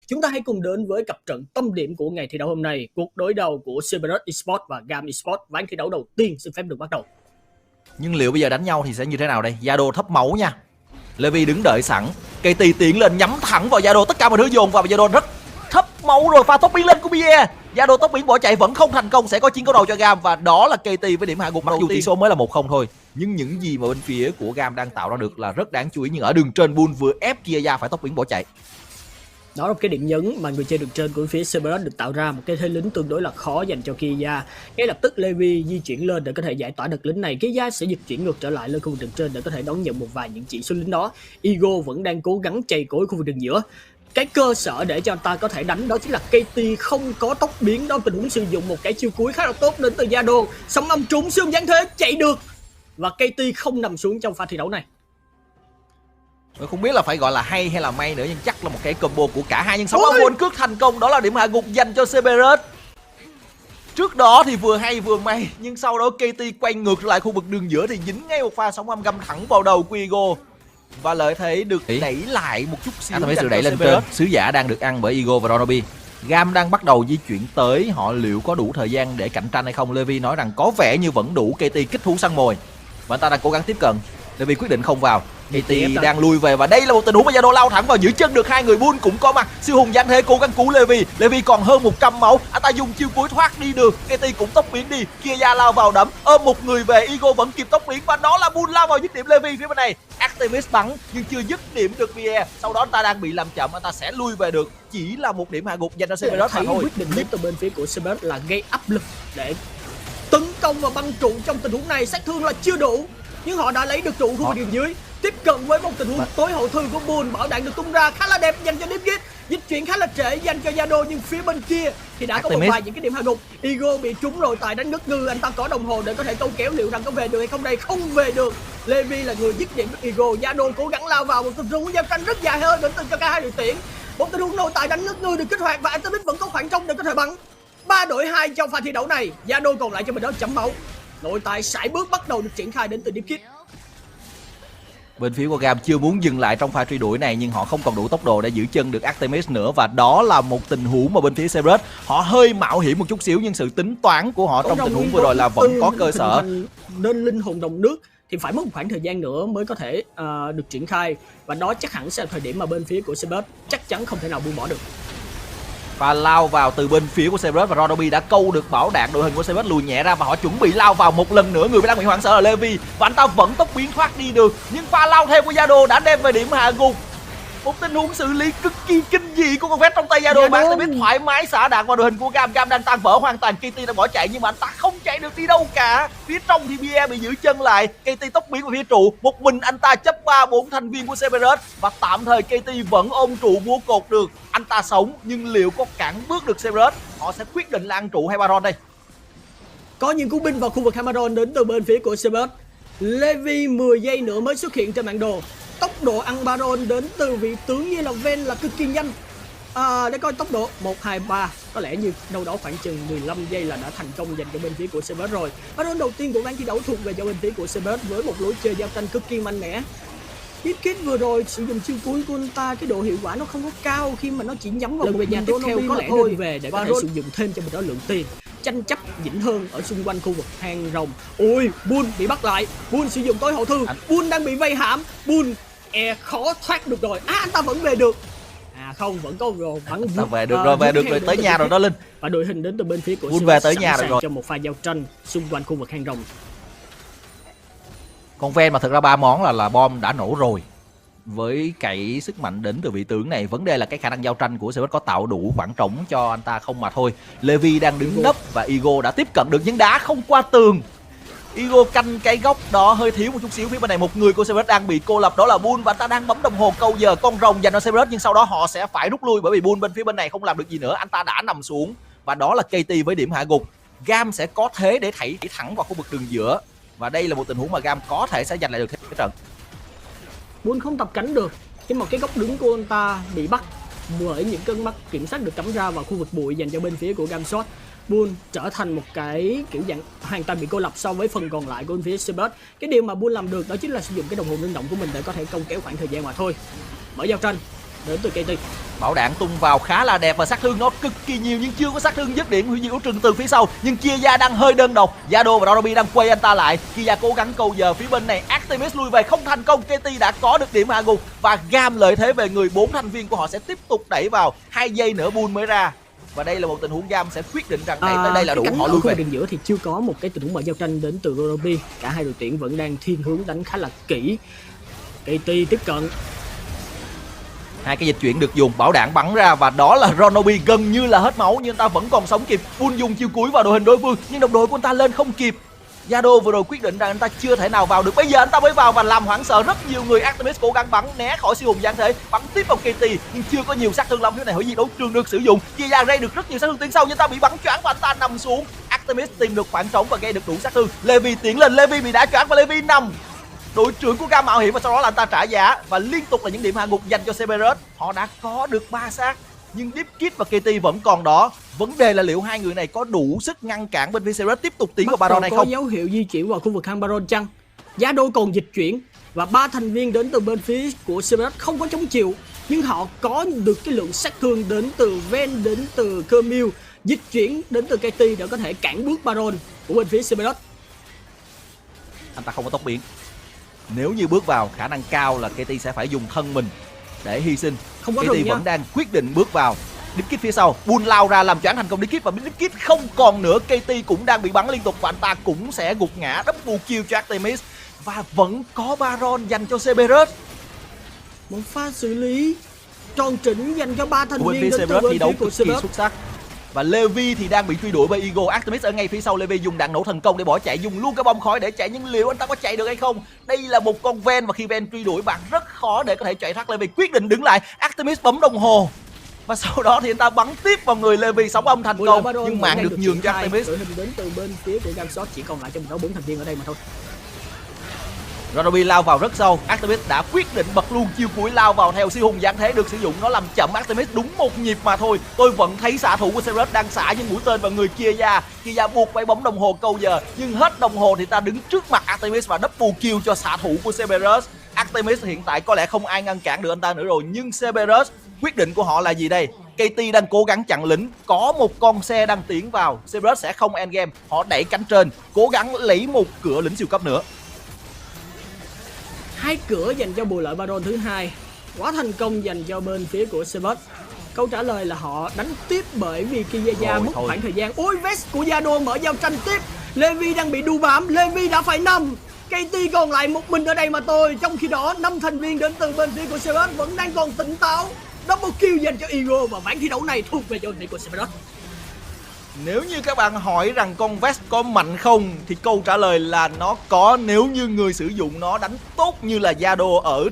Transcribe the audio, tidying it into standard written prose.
Chúng ta hãy cùng đến với cặp trận tâm điểm của ngày thi đấu hôm nay, cuộc đối đầu của Cerberus Esports và Gam Esports. Ván thi đấu đầu tiên xin phép được bắt đầu. Nhưng liệu bây giờ đánh nhau thì sẽ như thế nào đây? Yado thấp máu nha. Levi đứng đợi sẵn. KT tiến lên nhắm thẳng vào Yado, tất cả mọi thứ dồn vào và Yado rất thấp máu rồi. Pha tốc biến lên của Bia. Yado tốc biến bỏ chạy vẫn không thành công, sẽ có chiến câu đầu cho Gam và đó là KT với điểm hạ gục. Mặc dù tỷ số mới là 1-0 thôi, nhưng những gì mà bên phía của Gam đang tạo ra được là rất đáng chú ý. Nhưng ở đường trên Bull vừa ép Kia phải tốc biến bỏ chạy. Đó là một cái điểm nhấn mà người chơi đường trên của phía Cerberus được tạo ra, một cái thế lính tương đối là khó dành cho Kia. Ngay lập tức Levi di chuyển lên để có thể giải tỏa được lính này. Kia sẽ dịch chuyển ngược trở lại lên khu vực đường trên để có thể đón nhận một vài những chỉ số lính đó. Ego vẫn đang cố gắng chày cối khu vực đường giữa. Cái cơ sở để cho anh ta có thể đánh đó chính là KT không có tốc biến, đó tình huống sử dụng một cái chiêu cuối khá là tốt đến từ Yado. Sóng âm trúng xương giáng thế chạy được và KT không nằm xuống trong pha thi đấu này. Tôi không biết là phải gọi là hay hay là may nữa, nhưng chắc là một cái combo của cả hai. Nhưng sóng âm Bull cước thành công, đó là điểm hạ gục dành cho Cerberus. Trước đó thì vừa hay vừa may, nhưng sau đó KT quay ngược lại khu vực đường giữa thì dính ngay một pha sóng âm găm thẳng vào đầu của Ego. Và lợi thế được đẩy lại một chút xíu. Thấy sự đẩy lên trên, sứ giả đang được ăn bởi Ego và Ronobi. Gam đang bắt đầu di chuyển tới, họ liệu có đủ thời gian để cạnh tranh hay không? Levi nói rằng có vẻ như vẫn đủ. KT kích thú săn mồi và anh ta đang cố gắng tiếp cận. Levi quyết định không vào. KT đang lui về và đây là một tình huống mà Yado lao thẳng vào giữ chân được hai người. Bull cũng có mặt, siêu hùng giáng thế cố gắng cứu Levi. Levi còn hơn 100 máu, anh ta dùng chiêu cuối thoát đi được. KT cũng tốc biến đi, Kia lao vào đấm ôm một người về. Ego vẫn kịp tốc biến và đó là Bull lao vào dứt điểm Levi phía bên này. Artemis bắn nhưng chưa dứt điểm được Pierre. Sau đó anh ta đang bị làm chậm, anh ta sẽ lui về được. Chỉ là một điểm hạ gục dành cho Cerberus mà thôi. Quyết định đến từ bên phía của Cerberus là gây áp lực để tấn công và băng trụ. Trong tình huống này sát thương là chưa đủ, nhưng họ đã lấy được trụ khu vực đường dưới. Tiếp cận với một tình huống tối hậu thư của Bull, bảo đạn được tung ra khá là đẹp dành cho Deepkit, dịch chuyển khá là trễ dành cho Yado, nhưng phía bên kia thì đã có một vài những cái điểm hạ gục. Ego bị trúng rồi tại đánh ngất ngư, anh ta có đồng hồ để có thể câu kéo, liệu rằng có về được hay không đây? Không về được. Levi là người dứt điểm được Ego. Yado cố gắng lao vào một tình huống giao tranh rất dài hơn đến từ cho cả hai đội tuyển. Một tình huống nội tại đánh ngất ngư được kích hoạt và Artemis vẫn có khoảng trống để có thể bắn. 3 đội 2 trong pha thi đấu này. Yado còn lại cho mình đó chấm máu. Nội tại sải bước bắt đầu được triển khai đến từ Deepkit. Bên phía của Gam chưa muốn dừng lại trong pha truy đuổi này, nhưng họ không còn đủ tốc độ để giữ chân được Artemis nữa. Và đó là một tình huống mà bên phía Cerberus họ hơi mạo hiểm một chút xíu, nhưng sự tính toán của họ trong tình huống vừa rồi là vẫn có cơ sở. Nên linh hồn đồng nước thì phải mất một khoảng thời gian nữa mới có thể được triển khai, và đó chắc hẳn sẽ là thời điểm mà bên phía của Cerberus chắc chắn không thể nào buông bỏ được. Và lao vào từ bên phía của Cerberus và Ronobi đã câu được bảo đạn. Đội hình của Cerberus lùi nhẹ ra và họ chuẩn bị lao vào một lần nữa. Người đang bị hoảng sợ là Levi và anh ta vẫn tốc biến thoát đi được, nhưng pha lao theo của Yado đã đem về điểm hạ gục. Một tình huống xử lý cực kỳ kinh dị của con vét trong tay Yado. Bạn sẽ biết thoải mái xả đạn vào đội hình của Gam. Gam đang tan vỡ hoàn toàn. KT đang bỏ chạy nhưng mà anh ta không chạy được đi đâu cả. Phía trong thì Bia bị giữ chân lại. KT tốc biến vào phía trụ, một mình anh ta chấp 3-4 thành viên của Cerberus và tạm thời KT vẫn ôm trụ búa cột được. Anh ta sống nhưng liệu có cản bước được Cerberus? Họ sẽ quyết định là ăn trụ hay Baron đây. Có những cú binh vào khu vực Hamaron đến từ bên phía của Cerberus. Levi 10 giây nữa mới xuất hiện trên bản đồ. Tốc độ ăn Baron đến từ vị tướng như là Ven là cực kỳ nhanh. Để coi tốc độ 1, 2, 3, có lẽ như đâu đó khoảng chừng 15 giây là đã thành công dành cho bên phía của Cerberus rồi. Baron đầu tiên của ván thi đấu thuộc về cho bên phía của Cerberus với một lối chơi giao tranh cực kỳ mạnh mẽ. Deepkit vừa rồi sử dụng chiêu cuối của anh ta, cái độ hiệu quả nó không có cao khi mà nó chỉ nhắm vào một nhà tiếp theo, có lẽ nên về để có thể sử dụng thêm cho mình đó lượng tiền. Tranh chấp dĩnh hơn ở xung quanh khu vực hang rồng. Ôi, Bull bị bắt lại. Bull sử dụng tối hậu thư. Bull đang bị vây hãm. Bull khó thoát được rồi. Anh ta vẫn về được. Không, vẫn có rồi. Ta về được rồi, về được rồi, tới nhà rồi đó Linh. Và đội hình đến từ bên phía của Bull về tới nhà rồi cho một pha giao tranh xung quanh khu vực hang rồng. Con Ven mà thực ra 3 món là bom đã nổ rồi. Với cái sức mạnh đến từ vị tướng này, vấn đề là cái khả năng giao tranh của Cerberus có tạo đủ khoảng trống cho anh ta không mà thôi. Levi đang đứng nấp và Ego đã tiếp cận được nhưng đá không qua tường. Ego canh cái góc đó hơi thiếu một chút xíu. Phía bên này một người của Cerberus đang bị cô lập, đó là Bull, và anh ta đang bấm đồng hồ câu giờ con rồng dành cho Cerberus, nhưng sau đó họ sẽ phải rút lui bởi vì Bull bên phía bên này không làm được gì nữa. Anh ta đã nằm xuống và đó là KT với điểm hạ gục. Gam sẽ có thế để thảy thẳng vào khu vực đường giữa và đây là một tình huống mà Gam có thể sẽ giành lại được thế trận. Bull không tập cánh được khi một cái góc đứng của anh ta bị bắt bởi những cơn mắt kiểm soát được cắm ra vào khu vực bụi dành cho bên phía của Gamshot. Bull trở thành một cái kiểu dạng hoàn toàn bị cô lập so với phần còn lại của bên phía Cerberus. Cái điều mà Bull làm được đó chính là sử dụng cái đồng hồ linh động của mình để có thể công kéo khoảng thời gian mà thôi. Mở giao tranh đến từ KT. Bảo đạn tung vào khá là đẹp và sát thương nó cực kỳ nhiều nhưng chưa có sát thương dứt điểm hủy diệt ấu trừng từ phía sau. Nhưng Kia Gia đang hơi đơn độc, Yado và Ronobi đang quay anh ta lại. Kia Gia cố gắng câu giờ phía bên này, Artemis lui về không thành công. KT đã có được điểm hạ gục và gam lợi thế về người. 4 thành viên của họ sẽ tiếp tục đẩy vào, 2 giây nữa bull mới ra. Và đây là một tình huống gam sẽ quyết định rằng đẩy tới đây là đủ, họ lui về. Đường giữa thì chưa có một cái tình huống mở giao tranh đến từ Ronobi. Cả hai đội tuyển vẫn đang thiên hướng đánh khá là kỹ. KT tiếp cận. Hai cái dịch chuyển được dùng, bảo đạn bắn ra và đó là Ronobi gần như là hết máu nhưng anh ta vẫn còn sống kịp. Bull dùng chiêu cuối vào đội hình đối phương nhưng đồng đội của anh ta lên không kịp. Yado vừa rồi quyết định rằng anh ta chưa thể nào vào được. Bây giờ anh ta mới vào và làm hoảng sợ rất nhiều người. Artemis cố gắng bắn né khỏi siêu hùng giáng thế, bắn tiếp vào KT nhưng chưa có nhiều sát thương lắm. Phía này hủy diệt đấu trường được sử dụng. Kia Gia gây được rất nhiều sát thương tiến sau nhưng ta bị bắn choáng và anh ta nằm xuống. Artemis tìm được khoảng trống và gây được đủ sát thương. Levi tiến lên, Levi bị đá choáng và Levi nằm. Đội trưởng của Gam mạo hiểm và sau đó là anh ta trả giá và liên tục là những điểm hạ gục dành cho Cerberus. Họ đã có được 3 xác nhưng Deepkit và KT vẫn còn đó. Vấn đề là liệu hai người này có đủ sức ngăn cản bên phía Cerberus tiếp tục tiến vào Baron hay không? Có dấu hiệu di chuyển vào khu vực hang Baron chăng? Giá đô còn dịch chuyển và 3 thành viên đến từ bên phía của Cerberus không có chống chịu nhưng họ có được cái lượng sát thương đến từ Ven, đến từ Camille, dịch chuyển đến từ KT để có thể cản bước Baron của bên phía Cerberus. Anh ta không có tốc biến. Nếu như bước vào, khả năng cao là KT sẽ phải dùng thân mình để hy sinh. Không có KT rừng vẫn nha. đang quyết định bước vào. Deepkit phía sau, Bull lao ra làm choáng thành công Deepkit và Deepkit không còn nữa. KT cũng đang bị bắn liên tục và anh ta cũng sẽ gục ngã. Double kill cho Artemis và vẫn có Baron dành cho Cerberus. Một pha xử lý tròn chỉnh dành cho 3 thành Của viên bên phía đến từ Cerberus bên thi đấu phía của cực kỳ Cerberus. xuất sắc. Và Levi thì đang bị truy đuổi bởi Eagle. Artemis ở ngay phía sau Levi dùng đạn nổ thành công để bỏ chạy, dùng luôn cái bom khói để chạy nhưng liệu anh ta có chạy được hay không? Đây là một con Ven và khi Ven truy đuổi bạn rất khó để có thể chạy thoát. Levi quyết định đứng lại, Artemis bấm đồng hồ và sau đó thì anh ta bắn tiếp vào người Levi, sóng âm thành công nhưng mạng được nhường cho Artemis. Đội hình đến từ bên phía của Gamshot chỉ còn lại cho mình đó 4 thành viên ở đây mà thôi. Ronobi lao vào rất sâu, Artemis đã quyết định bật luôn chiêu cuối lao vào theo siêu hùng giáng thế được sử dụng, nó làm chậm Artemis đúng một nhịp mà thôi. Tôi vẫn thấy xạ thủ của Cerberus đang xả những mũi tên vào người Kia Gia. Kia Gia buộc phải bấm đồng hồ câu giờ nhưng hết đồng hồ thì ta đứng trước mặt Artemis và double kill cho xạ thủ của Cerberus. Artemis hiện tại có lẽ không ai ngăn cản được anh ta nữa rồi nhưng Cerberus quyết định của họ là gì đây? KT đang cố gắng chặn lính, có một con xe đang tiến vào, Cerberus sẽ không end game, họ đẩy cánh trên, cố gắng lấy một cửa lính siêu cấp nữa. 2 cửa dành cho bù lợi Baron thứ hai, quá thành công dành cho bên phía của Cerberus. Câu trả lời là họ đánh tiếp bởi vì Kia Gia mất khoảng thời gian. Ôi, vest của Yado mở giao tranh tiếp. Levi đang bị đu bám, Levi đã phải nằm. KT còn lại một mình ở đây mà thôi. Trong khi đó 5 thành viên đến từ bên phía của Cerberus vẫn đang còn tỉnh táo. Double kill dành cho Eagle và ván thi đấu này thuộc về cho bên phía của Cerberus. Nếu như các bạn hỏi rằng con Vest có mạnh không thì câu trả lời là nó có nếu như người sử dụng nó đánh tốt như là Yado ở